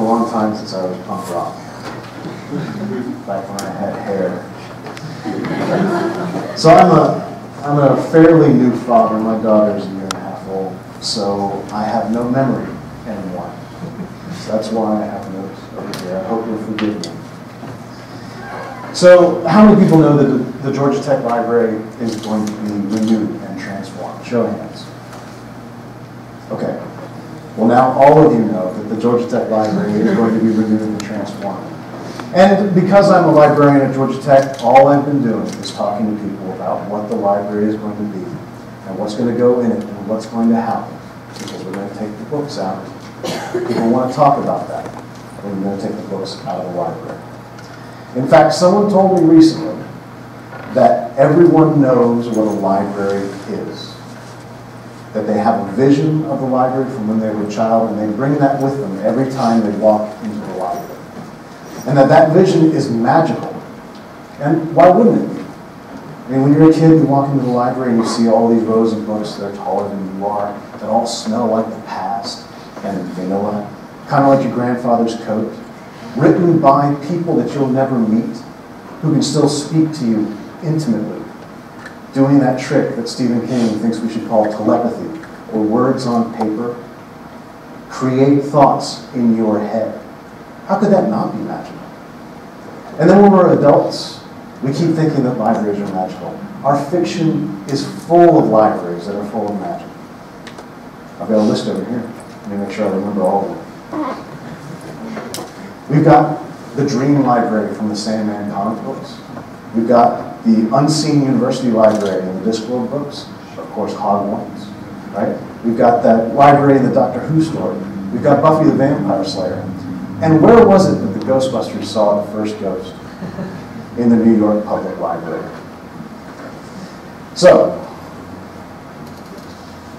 long time since I was punk rock. Back when I had hair. So I'm a fairly new father. My daughter's a year and a half old, so I have no memory anymore. So that's why I have notes over here. I hope you'll forgive me. So how many people know that the Georgia Tech Library is going to be renewed and transformed? Show of hands. Okay. Well, now all of you know that the Georgia Tech Library is going to be renewed and transformed. And because I'm a librarian at Georgia Tech, all I've been doing is talking to people about what the library is going to be and what's going to go in it and what's going to happen. Because we're going to take the books out. People want to talk about that. We're going to take the books out of the library. In fact, someone told me recently that everyone knows what a library is. That they have a vision of the library from when they were a child, and they bring that with them every time they walk into the library. And that vision is magical. And why wouldn't it be? I mean, when you're a kid, you walk into the library and you see all these rows of books that are taller than you are, that all smell like the past, and vanilla, kind of like your grandfather's coat, written by people that you'll never meet, who can still speak to you intimately, doing that trick that Stephen King thinks we should call telepathy, or words on paper, create thoughts in your head. How could that not be magical? And then when we're adults, we keep thinking that libraries are magical. Our fiction is full of libraries that are full of magic. I've got a list over here. Let me make sure I remember all of them. We've got the Dream Library from the Sandman comic books. We've got the Unseen University Library and the Discworld books. Of course, Hogwarts, right? We've got that library in the Doctor Who story. We've got Buffy the Vampire Slayer. And where was it that the Ghostbusters saw the first ghost? In the New York Public Library. So,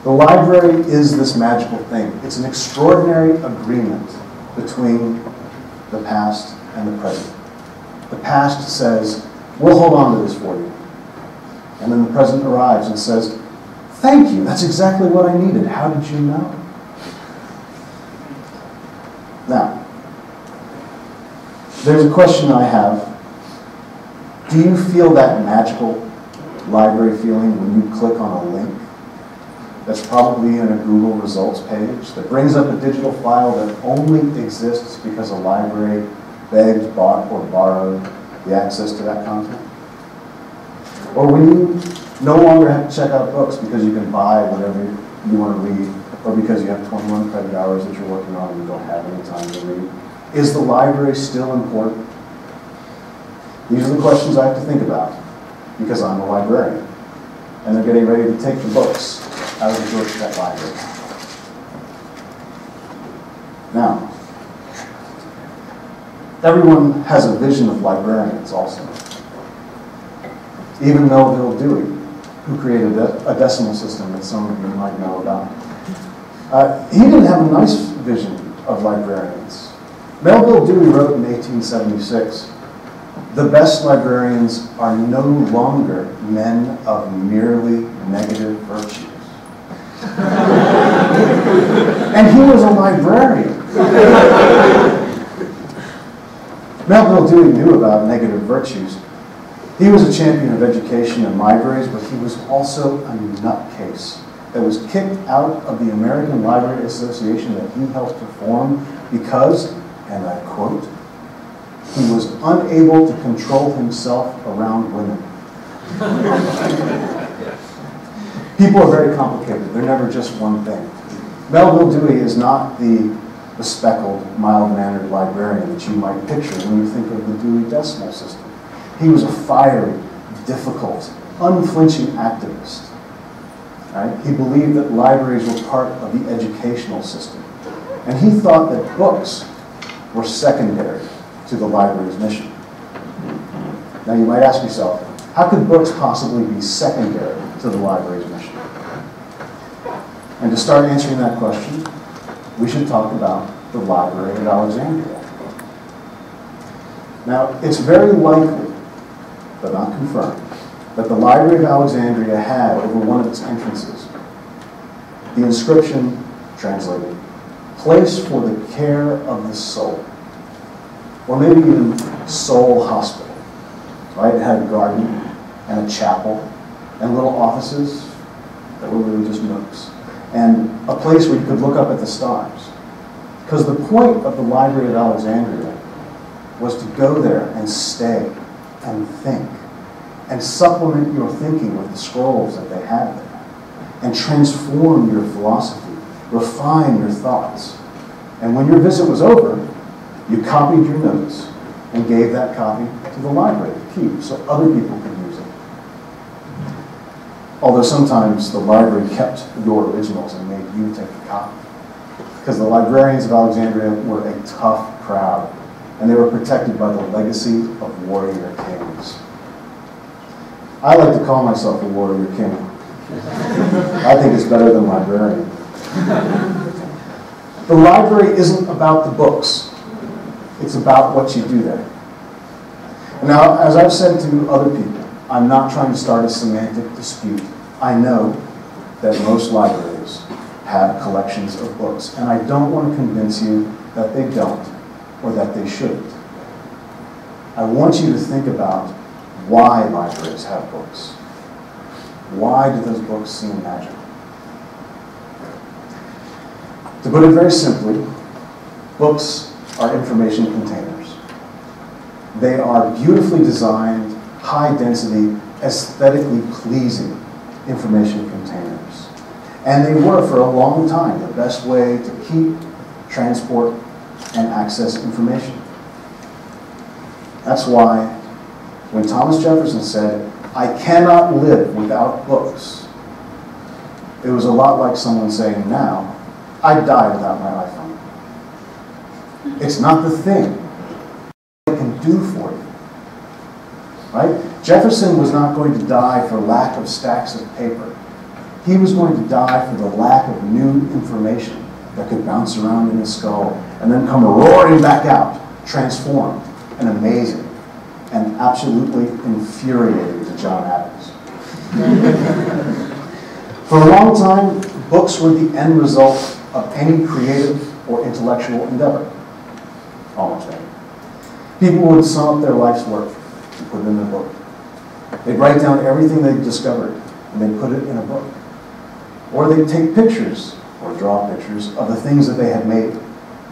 the library is this magical thing. It's an extraordinary agreement between the past and the present. The past says, we'll hold on to this for you. And then the present arrives and says, thank you, that's exactly what I needed. How did you know? Now, there's a question I have. Do you feel that magical library feeling when you click on a link that's probably in a Google results page that brings up a digital file that only exists because a library begged, bought, or borrowed the access to that content? Or when you no longer have to check out books because you can buy whatever you want to read, or because you have 21 credit hours that you're working on and you don't have any time to read, is the library still important? These are the questions I have to think about because I'm a librarian. And they're getting ready to take the books out of the Georgia Tech Library. Now, everyone has a vision of librarians also. Even Melville Dewey, who created a decimal system that some of you might know about. He didn't have a nice vision of librarians. Melville Dewey wrote in 1876, "The best librarians are no longer men of merely negative virtues." And he was a librarian. Melville Dewey knew about negative virtues. He was a champion of education and libraries, but he was also a nutcase that was kicked out of the American Library Association that he helped to form because, and I quote, he was unable to control himself around women. People are very complicated. They're never just one thing. Melville Dewey is not the speckled, mild-mannered librarian that you might picture when you think of the Dewey Decimal System. He was a fiery, difficult, unflinching activist. Right? He believed that libraries were part of the educational system. And he thought that books were secondary to the library's mission. Now you might ask yourself, how could books possibly be secondary to the library's mission? And to start answering that question, we should talk about the Library of Alexandria. Now, it's very likely, but not confirmed, that the Library of Alexandria had over one of its entrances the inscription, translated, place for the care of the soul, or maybe even soul hospital, right? It had a garden and a chapel and little offices that were really just nooks, and a place where you could look up at the stars. Because the point of the Library of Alexandria was to go there and stay and think and supplement your thinking with the scrolls that they had there and transform your philosophy, refine your thoughts. And when your visit was over, you copied your notes and gave that copy to the library to keep so other people could use it. Although sometimes the library kept your originals and made you take a copy. Because the librarians of Alexandria were a tough crowd, and they were protected by the legacy of warrior kings. I like to call myself a warrior king. I think it's better than librarian. The library isn't about the books. It's about what you do there. Now, as I've said to other people, I'm not trying to start a semantic dispute. I know that most libraries have collections of books, and I don't want to convince you that they don't or that they shouldn't. I want you to think about why libraries have books. Why do those books seem magical? To put it very simply, books are information containers. They are beautifully designed, high-density, aesthetically pleasing information containers. And they were, for a long time, the best way to keep, transport, and access information. That's why when Thomas Jefferson said, "I cannot live without books," it was a lot like someone saying, "Now, I'd die without my iPhone." It's not the thing it can do for you, right? Jefferson was not going to die for lack of stacks of paper. He was going to die for the lack of new information that could bounce around in his skull and then come roaring back out, transformed and amazing and absolutely infuriating to John Adams. For a long time, books were the end result of any creative or intellectual endeavor. Almost any. People would sum up their life's work and put it in a book. They'd write down everything they'd discovered and they'd put it in a book. Or they'd take pictures or draw pictures of the things that they had made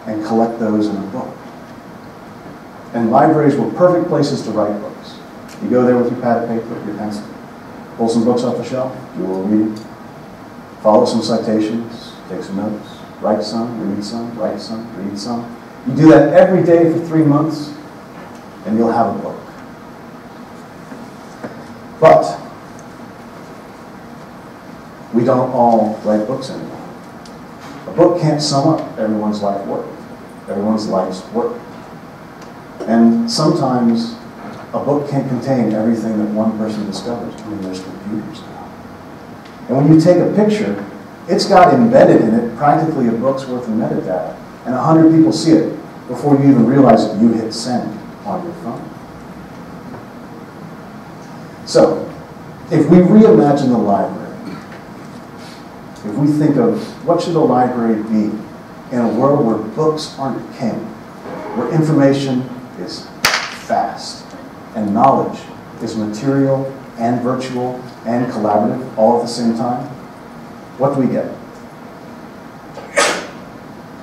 and collect those in a book. And libraries were perfect places to write books. You go there with your pad of paper, your pencil, pull some books off the shelf, do a little reading, follow some citations, take some notes, write some, read some, write some, read some. You do that every day for 3 months, and you'll have a book. But we don't all write books anymore. A book can't sum up everyone's life work, everyone's life's work. And sometimes a book can't contain everything that one person discovers. I mean, there's computers now. And when you take a picture, it's got embedded in it practically a book's worth of metadata. And 100 people see it before you even realize that you hit send on your phone. So, if we reimagine the library, if we think of what should a library be in a world where books aren't king, where information is fast and knowledge is material and virtual and collaborative all at the same time, what do we get?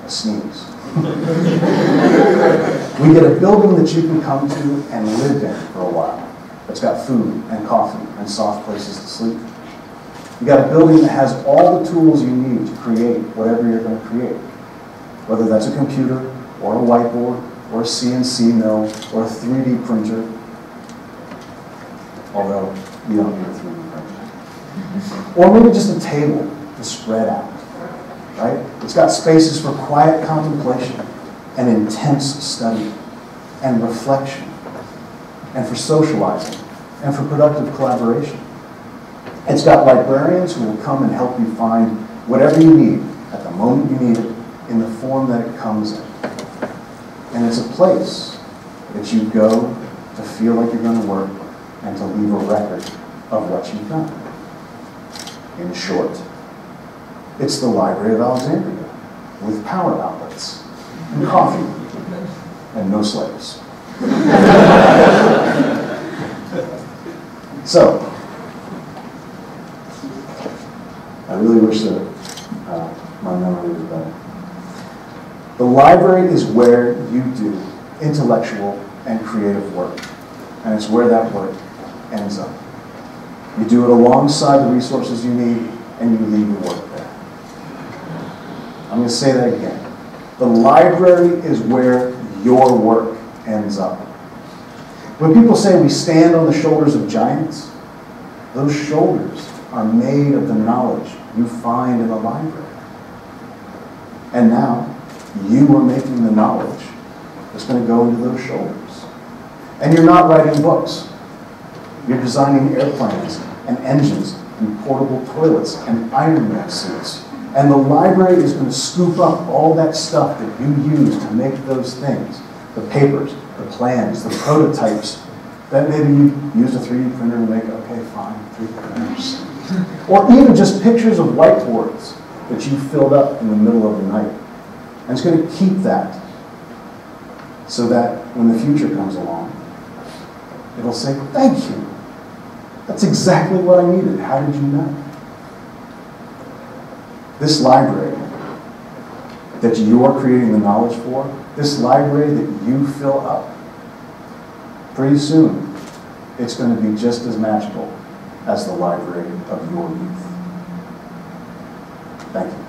A sneeze. We get a building that you can come to and live in for a while. It's got food and coffee and soft places to sleep. You got a building that has all the tools you need to create whatever you're going to create, whether that's a computer or a whiteboard or a CNC mill or a 3D printer, although you don't need a 3D printer. Or maybe just a table to spread out, right? It's got spaces for quiet contemplation and intense study and reflection and for socializing and for productive collaboration. It's got librarians who will come and help you find whatever you need at the moment you need it in the form that it comes in. And it's a place that you go to feel like you're going to work and to leave a record of what you've done. In short, it's the Library of Alexandria. with power outlets and coffee and no slaves. So, I really wish that my memory was better. The library is where you do intellectual and creative work, and it's where that work ends up. You do it alongside the resources you need, and you leave your work there. I'm going to say that again. The library is where your work ends up. When people say we stand on the shoulders of giants, those shoulders are made of the knowledge you find in the library. And now, you are making the knowledge that's going to go into those shoulders. And you're not writing books. You're designing airplanes and engines and portable toilets and Iron Man suits. And the library is going to scoop up all that stuff that you use to make those things. The papers, the plans, the prototypes that maybe you use a 3D printer to make. Okay, fine, 3D printers. Or even just pictures of whiteboards that you filled up in the middle of the night. And it's going to keep that so that when the future comes along, it'll say, thank you. That's exactly what I needed. How did you know? This library that you're creating the knowledge for, this library that you fill up, pretty soon, it's going to be just as magical as the library of your youth. Thank you.